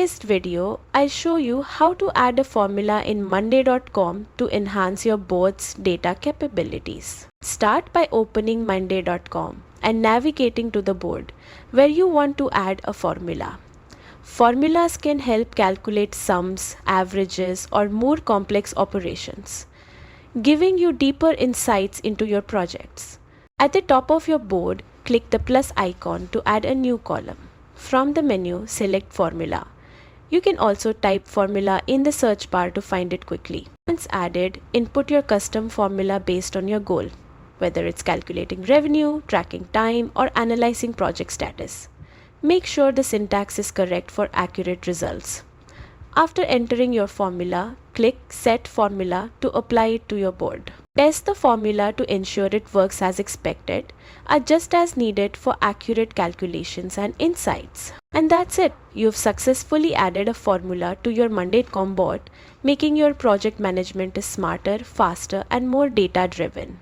today's video, I'll show you how to add a formula in monday.com to enhance your board's data capabilities. Start by opening monday.com and navigating to the board where you want to add a formula. Formulas can help calculate sums, averages, or more complex operations, giving you deeper insights into your projects. At the top of your board, click the plus icon to add a new column. From the menu, select Formula. You can also type formula in the search bar to find it quickly. Once added, input your custom formula based on your goal, whether it's calculating revenue, tracking time, or analyzing project status. Make sure the syntax is correct for accurate results. After entering your formula, click Set Formula to apply it to your board. Test the formula to ensure it works as expected, adjust as needed for accurate calculations and insights. And that's it. You've successfully added a formula to your monday.com board, making your project management smarter, faster, and more data-driven.